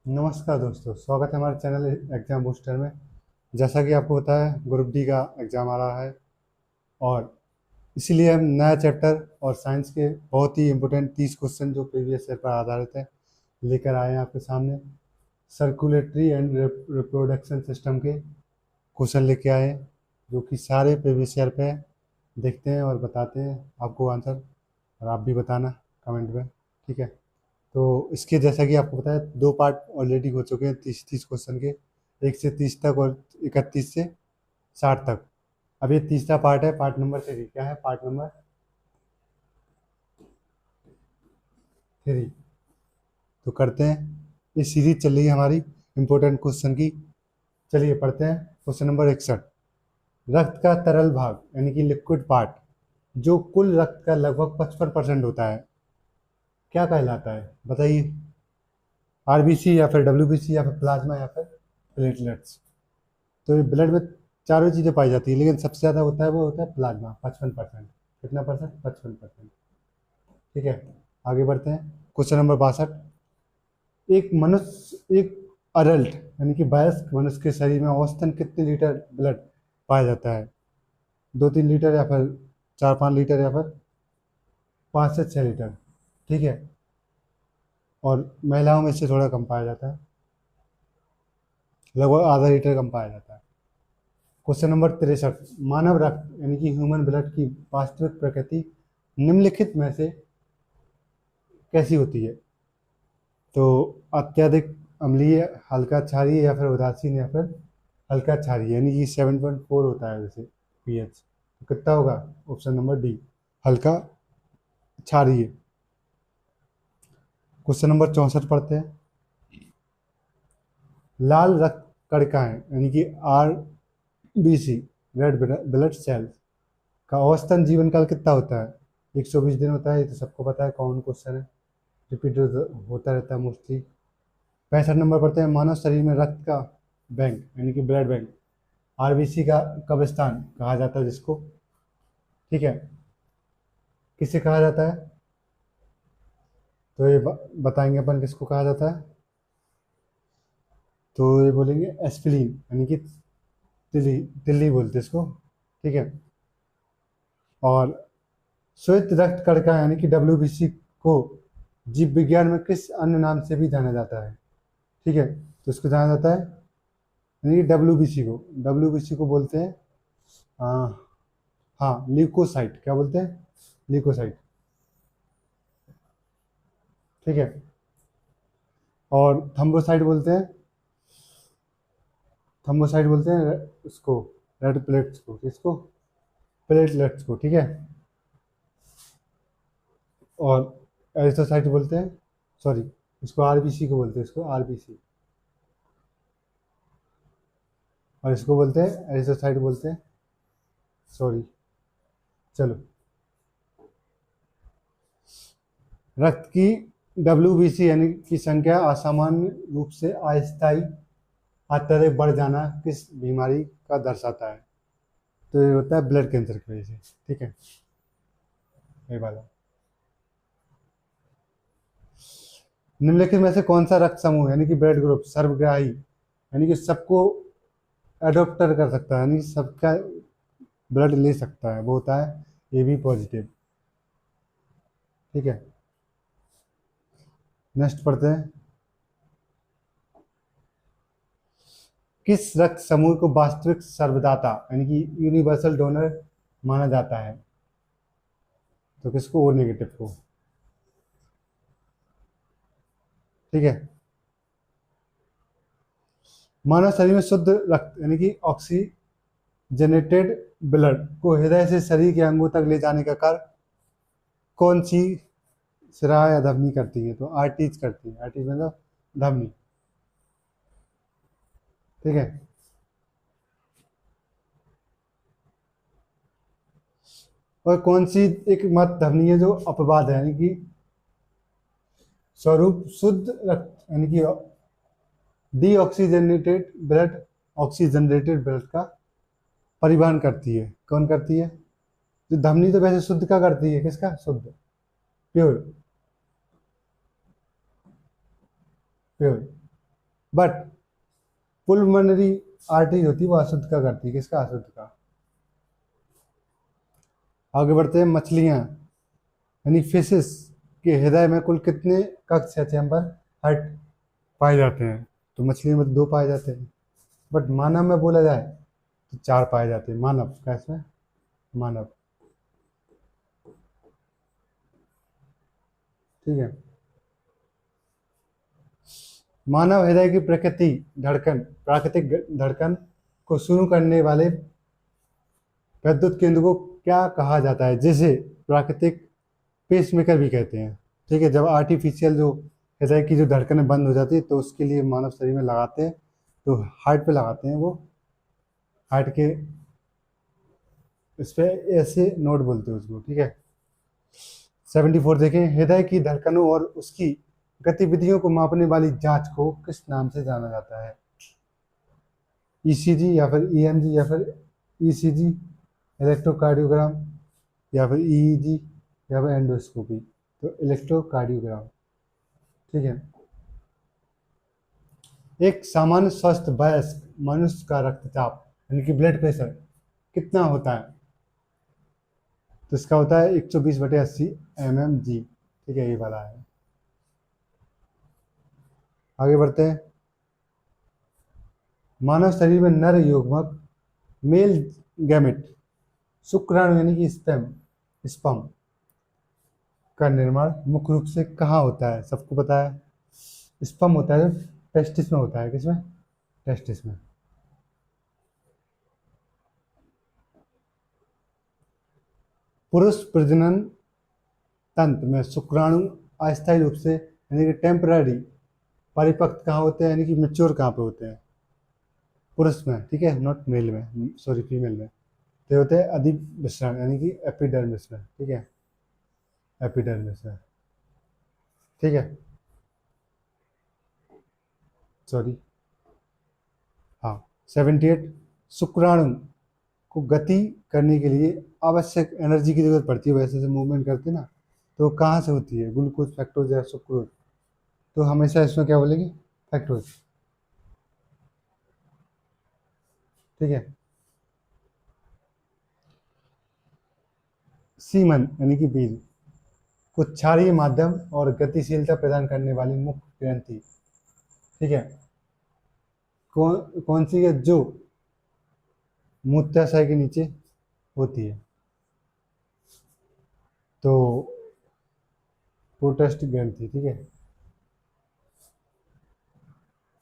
नमस्कार दोस्तों, स्वागत है हमारे चैनल एग्जाम बूस्टर में। जैसा कि आपको पता है, ग्रुप डी का एग्ज़ाम आ रहा है और इसीलिए हम नया चैप्टर और साइंस के बहुत ही इम्पोर्टेंट 30 क्वेश्चन जो प्रीवियस ईयर पर आधारित है लेकर आए हैं आपके सामने। सर्कुलेटरी एंड रिप्रोडक्शन सिस्टम के क्वेश्चन लेके आए हैं जो कि सारे प्रीवियस ईयर पे हैं। देखते हैं और बताते हैं आपको आंसर, और आप भी बताना कमेंट में। ठीक है, तो इसके जैसा कि आपको पता है, दो पार्ट ऑलरेडी हो चुके हैं 30 क्वेश्चन के, 1 से 30 तक और 31 से 60 तक। अब ये तीसरा पार्ट है, पार्ट नंबर 3। क्या है पार्ट नंबर 3? तो करते हैं, ये सीरीज चल रही है हमारी इंपॉर्टेंट क्वेश्चन की। चलिए पढ़ते हैं क्वेश्चन नंबर 61। रक्त का तरल भाग यानी कि लिक्विड पार्ट जो कुल रक्त का लगभग 55% होता है, क्या कहलाता है? बताइए। आरबीसी या फिर डब्ल्यूबीसी या फिर प्लाज्मा या फिर प्लेटलेट्स। तो ये ब्लड में चारों चीज़ें पाई जाती है, लेकिन सबसे ज़्यादा होता है वो होता है प्लाज्मा, 55%। कितना परसेंट? 55%। ठीक है, आगे बढ़ते हैं। Question number 62। एक अडल्ट यानी कि वयस्क मनुष्य के शरीर में औसतन कितने लीटर ब्लड पाया जाता है? 2-3 लीटर या फिर 4-5 लीटर या फिर 5 से 6 लीटर। ठीक है, और महिलाओं में इससे थोड़ा कम पाया जाता है, लगभग आधा लीटर कम पाया जाता है। Question number 63। मानव रक्त यानी कि ह्यूमन ब्लड की वास्तविक प्रकृति निम्नलिखित में से कैसी होती है? तो अत्यधिक अम्लीय, हल्का क्षारीय या फिर उदासीन या फिर हल्का क्षारीय, यानी कि 7.4 होता है वैसे पीएच। तो कितना होगा? ऑप्शन नंबर डी, हल्का क्षारीय। क्वेश्चन नंबर 64 पढ़ते हैं। लाल रक्त कणिकाएं यानी कि आरबीसी, रेड ब्लड सेल्स का औसतन जीवन काल कितना होता है? 120 दिन होता है। ये तो सबको पता है, कॉमन क्वेश्चन है, रिपीट होता रहता है मोस्टली। 65 नंबर पढ़ते हैं। मानव शरीर में रक्त का बैंक यानी कि ब्लड बैंक, आरबीसी का कब्रिस्तान कहा जाता है जिसको। ठीक है, किसे कहा जाता है? तो ये बताएंगे अपन किसको कहा जाता है। तो ये बोलेंगे एस्पिलीन यानी कि तिल्ली, तिल्ली बोलते हैं इसको। ठीक है, और श्वेत रक्त कणिका यानी कि डब्ल्यूबीसी को जीव विज्ञान में किस अन्य नाम से भी जाना जाता है? ठीक है, तो इसको जाना जाता है, यानी कि डब्ल्यूबीसी को बोलते हैं हाँ, ल्यूकोसाइट। क्या बोलते हैं? ल्यूकोसाइट। ठीक है, और थम्बोसाइट बोलते हैं उसको, रेड प्लेट्स को। किसको? प्लेटलेट्स को। ठीक है, और एरिथ्रोसाइट बोलते हैं, सॉरी, इसको आरबीसी को बोलते हैं, इसको आरबीसी। और इसको बोलते हैं एरिथ्रोसाइट बोलते हैं, सॉरी। चलो, रक्त की डब्ल्यूबीसी यानी कि संख्या असामान्य रूप से अस्थायी अत्यधिक बढ़ जाना किस बीमारी का दर्शाता है? तो ये होता है ब्लड कैंसर की वजह से। ठीक है, ये वाला। निम्नलिखित में से कौन सा रक्त समूह यानी कि ब्लड ग्रुप सर्वग्राही यानी कि सबको एडोप्टर कर सकता है, यानी सबका ब्लड ले सकता है, वो होता है ए बी पॉजिटिव। ठीक है, नेक्स्ट पढ़ते हैं। किस रक्त समूह को वास्तविक सर्वदाता यानी कि यूनिवर्सल डोनर माना जाता है? तो किसको? ओ नेगेटिव को। ठीक है, मानव शरीर में शुद्ध रक्त यानी कि ऑक्सीजनेटेड ब्लड को हृदय से शरीर के अंगों तक ले जाने का कार्य कौन सी सिरा या धमनी करती है? तो आर्टीज करती है। आर्टीज मतलब धमनी। ठीक है, और कौन सी एक मत धमनी है जो अपवाद है, यानी कि स्वरूप शुद्ध रक्त यानी कि ऑक्सीजनेटेड ब्लड का परिवहन करती है? कौन करती है? जो धमनी तो वैसे शुद्ध का करती है, किसका शुद्ध? Pure. Pure. But pulmonary artery होती है वो अशुद्ध का करती है, किसका? अशुद्ध का। आगे बढ़ते हैं। मछलियाँ यानी फिशेस के हृदय में कुल कितने कक्ष या चैम्बर हर्ट पाए जाते हैं? तो मछलियों में तो दो पाए जाते हैं, बट मानव में बोला जाए तो चार पाए जाते हैं। मानव कैसे? मानव, ठीक है। मानव हृदय की प्राकृतिक धड़कन को शुरू करने वाले विद्युत केंद्र को क्या कहा जाता है, जिसे प्राकृतिक पेसमेकर भी कहते हैं? ठीक है, जब आर्टिफिशियल जो हृदय की जो धड़कनें बंद हो जाती है तो उसके लिए मानव शरीर में लगाते हैं, तो हार्ट पे लगाते हैं वो, हार्ट के इस पे ऐसे नोट बोलते हैं उसको, ठीक है। 74 देखें। हृदय की धड़कनों और उसकी गतिविधियों को मापने वाली जांच को किस नाम से जाना जाता है? ईसीजी या फिर ईएमजी या फिर ईसीजी, इलेक्ट्रोकार्डियोग्राम, या फिर ईईजी, या फिर एंडोस्कोपी? तो इलेक्ट्रोकार्डियोग्राम, ठीक है। एक सामान्य स्वस्थ वयस्क मनुष्य का रक्तचाप यानी कि ब्लड प्रेशर कितना होता है? तो इसका होता है 120/80 mmG, ठीक है, ये वाला है। आगे बढ़ते हैं। मानव शरीर में नर युग्मक मेल गैमेट शुक्राणु यानी कि स्पर्म का निर्माण मुख्य रूप से कहाँ होता है? सबको पता है स्पर्म होता है टेस्टिस में होता है। किसमें? टेस्टिस में। पुरुष प्रजनन तंत्र में शुक्राणु अस्थायी रूप से यानी कि टेम्पररी परिपक्व कहाँ होते हैं, यानी कि मेच्योर कहाँ पे होते हैं? पुरुष में, ठीक है, नॉट मेल में, सॉरी फीमेल में। तो ये होते हैं अधिविषण यानी कि एपिडर्मिस में, ठीक है, एपिडर्मिस में, ठीक है, सॉरी, हाँ। 78 शुक्राणु को गति करने के लिए आवश्यक एनर्जी की जरूरत पड़ती है, वैसे से मूवमेंट करते हैं ना, तो कहाँ से होती है? ग्लूकोज, फ्रक्टोज या सुक्रोज? तो हमेशा इसमें क्या बोलेंगे? फ्रक्टोज, ठीक है। सीमन यानी कि बीज को क्षारीय माध्यम और गतिशीलता प्रदान करने वाली मुख्य ग्रंथि, ठीक है, कौन कौन सी है जो मूत्राशय के नीचे होती है? तो प्रोटेस्ट ग्रंथि, ठीक है,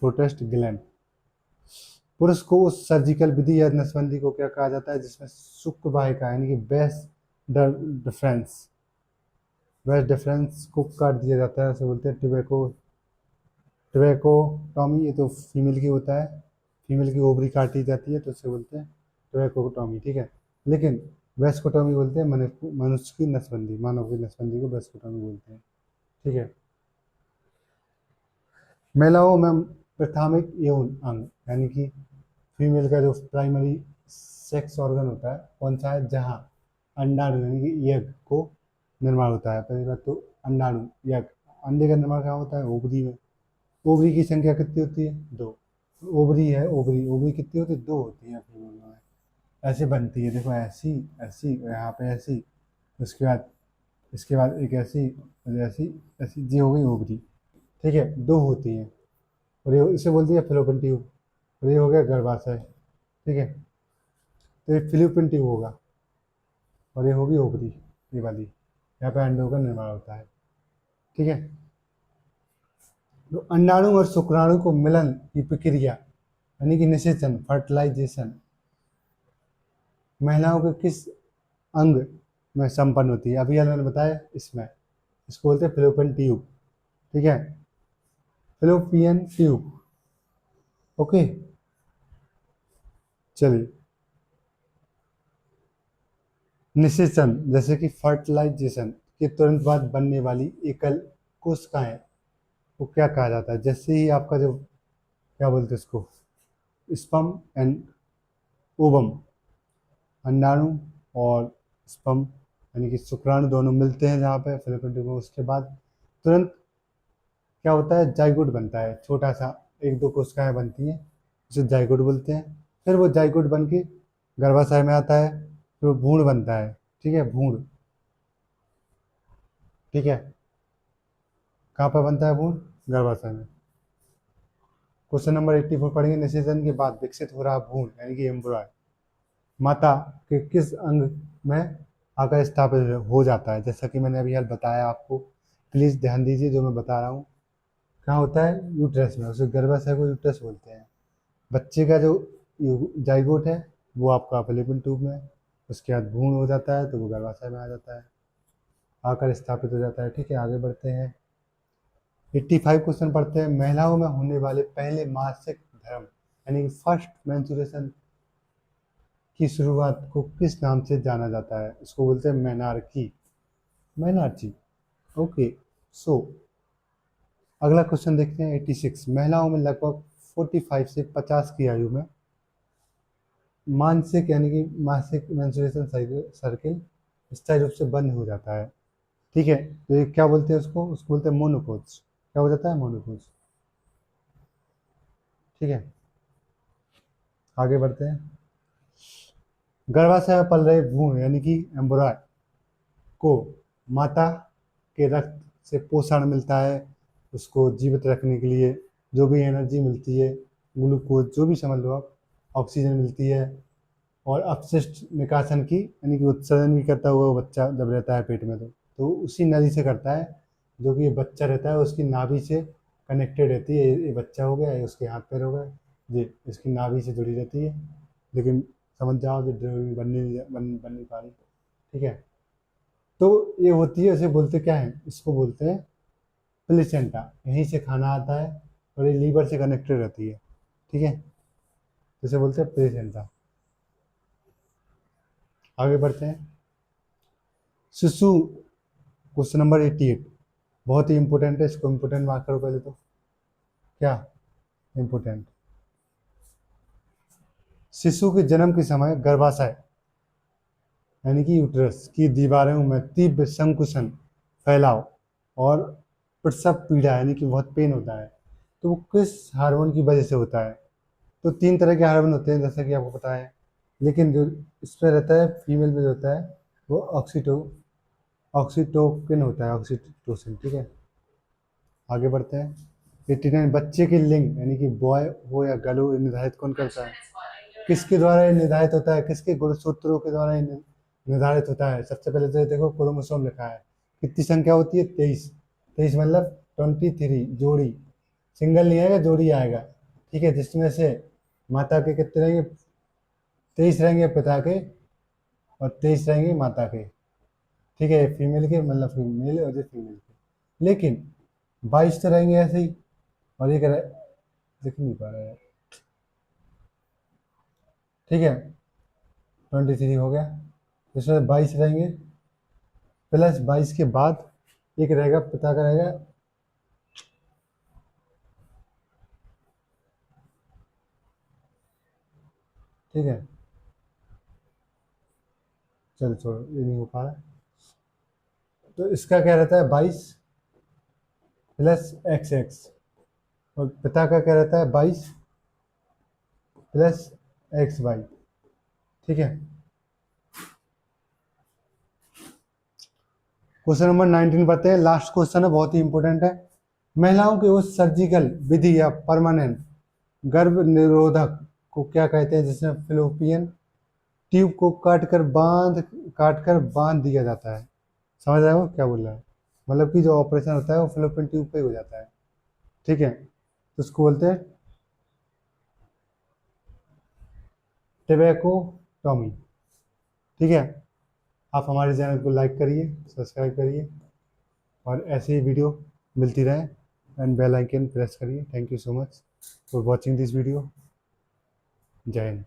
प्रोटेस्ट ग्लैंड। पुरुष को उस सर्जिकल विधि या नसबंदी को क्या कहा जाता है जिसमें शुक्र वाहिका यानी कि वेस्ट डिफरेंस को काट दिया जाता है, उसे बोलते हैं टिबेकोटॉमी। ये तो फीमेल की होता है, फीमेल की ओवरी काटी जाती है तो उसे बोलते हैं टिबेकोटॉमी, ठीक है। लेकिन वेस्कोटॉमी बोलते हैं मनुष्य की नसबंदी, मानव की नसबंदी को वेस्कोटॉमी बोलते हैं, ठीक है। महिलाओं में प्राथमिक यौन अंग यानी कि फीमेल का जो प्राइमरी सेक्स ऑर्गन होता है कौन सा है? जहाँ अंडाणु यानी कि एग को निर्माण होता है। पहली बात तो अंडाणु, एग, अंडे का निर्माण कहाँ होता है? ओवरी में। ओवरी की संख्या कितनी होती है? दो। ओवरी है, ओवरी ओवरी कितनी होती है? दो होती है फीमेल में। ऐसे बनती है, देखो, ऐसी ऐसी और यहाँ पे ऐसी, इसके बाद एक ऐसी और ऐसी, ऐसी जी हो गई ओवरी, ठीक है, दो होती हैं। और ये इसे बोलती है फिलोपियन ट्यूब, और ये हो गया गर्भाशय, ठीक है। तो ये फिलिपिन ट्यूब होगा और ये होगी ओवरी, ये वाली, यहाँ पे अंडों का निर्माण होता है, ठीक है। तो अंडाणु और शुक्राणु को मिलन की प्रक्रिया यानी कि निषेचन, फर्टिलाइजेशन, महिलाओं के किस अंग में संपन्न होती है? अभी यार मैंने बताया इसमें, इसको बोलते हैं फिलोपियन ट्यूब, ठीक है, फिलोपियन ट्यूब, ओके। चलिए, निषेचन जैसे कि फर्टिलाइजेशन के तुरंत बाद बनने वाली एकल कोशिकाएं को क्या कहा जाता है? जैसे ही आपका जो क्या बोलते हैं उसको, स्पर्म एंड ओवम, अंडाणु और स्पर्म यानी कि शुक्राणु दोनों मिलते हैं जहाँ पे फिलिपिन ट्यूब में, उसके बाद तुरंत क्या होता है? जाइगोट बनता है, छोटा सा एक दो कोशिकाएं बनती हैं, उसे जाइगोट बोलते हैं। फिर वो जाइगोट बन के गर्भाशय में आता है, फिर वो भ्रूण बनता है। ठीक है, भ्रूण। ठीक है, कहाँ पर बनता है भ्रूण? गर्भाशय में। क्वेश्चन नंबर 84 पढ़ेंगे। निषेचन के बाद विकसित हो रहा भ्रूण यानी कि एम्ब्रॉय माता के किस अंग में आकर स्थापित हो जाता है? जैसा कि मैंने अभी हाल बताया आपको, प्लीज़ ध्यान दीजिए जो मैं बता रहा हूँ। कहाँ होता है? यूट्रस में। उसे गर्भाशय को यूट्रस बोलते हैं। बच्चे का जो जाइगोट है वो आपका फैलोपियन ट्यूब में, उसके बाद भ्रूण हो जाता है तो वो गर्भाशय में आ जाता है, आकर स्थापित हो जाता है। ठीक है, आगे बढ़ते हैं। 85 क्वेश्चन पढ़ते हैं। महिलाओं में होने वाले पहले मासिक धर्म यानी कि फर्स्ट मेंस्ट्रुएशन की शुरुआत को किस नाम से जाना जाता है? इसको बोलते हैं मेनार्की, मेनार्ची। ओके, सो अगला क्वेश्चन देखते हैं। 86 महिलाओं में लगभग 45 से 50 की आयु में मानसिक यानी कि मासिक मेंस्ट्रुएशन सर्किल स्थायी रूप से बंद हो जाता है। ठीक है, तो ये क्या बोलते हैं उसको बोलते हैं मोनोपोज। क्या हो जाता है? मोनोपोज। ठीक है, आगे बढ़ते हैं। गर्भाशय में पल रहे भ्रूण यानी कि एम्ब्रॉय को माता के रक्त से पोषण मिलता है, उसको जीवित रखने के लिए जो भी एनर्जी मिलती है, ग्लूकोज जो भी समझ लो आप, ऑक्सीजन मिलती है, और अपशिष्ट निकासन की यानी कि उत्सर्जन भी करता हुआ वो बच्चा जब रहता है पेट में तो उसी नली से करता है, जो कि ये बच्चा रहता है उसकी नाभि से कनेक्टेड रहती है। ये बच्चा हो गया, ये उसके हाथ पैर हो गए, जी इसकी नाभि से जुड़ी रहती है। लेकिन समझ जाओ कि ड्राइंग बन नहीं पा रही। ठीक है, तो ये होती है, इसे बोलते क्या है? इसको बोलते हैं प्लेसेंटा। यहीं से खाना आता है और ये लीवर से कनेक्टेड रहती है। ठीक है, तो इसे बोलते हैं प्लेसेंटा। आगे बढ़ते हैं। शिशु, क्वेश्चन नंबर 88 बहुत ही इंपॉर्टेंट है, इसको इंपॉर्टेंट मार्क करो पहले तो। क्या इंपॉर्टेंट? शिशु के जन्म के समय गर्भाशय यानी कि यूट्रस की दीवारों में तीव्र संकुचन, फैलाव और प्रसव पीड़ा यानी कि बहुत पेन होता है, तो वो किस हार्मोन की वजह से होता है? तो 3 तरह के हार्मोन होते हैं जैसा कि आपको पता है, लेकिन जो इस पर रहता है फीमेल में जो होता है वो ऑक्सीटोकिन होता है, ऑक्सीटोसिन। ठीक है, आगे बढ़ते हैं। 89 बच्चे की लिंग यानी कि बॉय हो या गर्ल हो निर्धारित कौन करता है? किसके द्वारा ये निर्धारित होता है? किसके गुणसूत्रों के द्वारा ये निर्धारित होता है? सबसे पहले तो ये देखो क्रोमोसोम लिखा है, कितनी संख्या होती है? 23। 23 मतलब 23 जोड़ी, सिंगल नहीं आएगा, जोड़ी आएगा। ठीक है, जिसमें से माता के कितने रहेंगे? 23 रहेंगे पिता के और 23 रहेंगे माता के। ठीक है, फीमेल के मतलब फीमेल और ये फीमेल के, लेकिन 22 तो रहेंगे ऐसे ही, और एक दिख नहीं पा रहा है। ठीक है, 23 हो गया, इसमें 22 रहेंगे, प्लस 22 के बाद एक रहेगा पिता का रहेगा, ठीक है, चलो छोड़ो ये नहीं हो पा रहा। तो इसका क्या रहता है? 22 प्लस एक्स एक्स, और पिता का क्या रहता है? 22 प्लस एक्स वाई। ठीक है, क्वेश्चन नंबर 19 पढ़ते हैं। लास्ट क्वेश्चन है, बहुत ही इंपॉर्टेंट है। महिलाओं के उस सर्जिकल विधि या परमानेंट गर्भ निरोधक को क्या कहते हैं जिसमें फिलोपियन ट्यूब को काट कर बांध दिया जाता है? समझ रहे हो क्या बोल रहा है? मतलब कि जो ऑपरेशन होता है वो फिलोपियन ट्यूब पे ही हो जाता है। ठीक है, तो उसको बोलते हैं टेबेकोटॉमी। ठीक है, आप हमारे चैनल को लाइक करिए, सब्सक्राइब करिए, और ऐसे ही वीडियो मिलती रहे, एंड बेल आइकन प्रेस करिए। Thank you so much for watching this video. जय हिंद।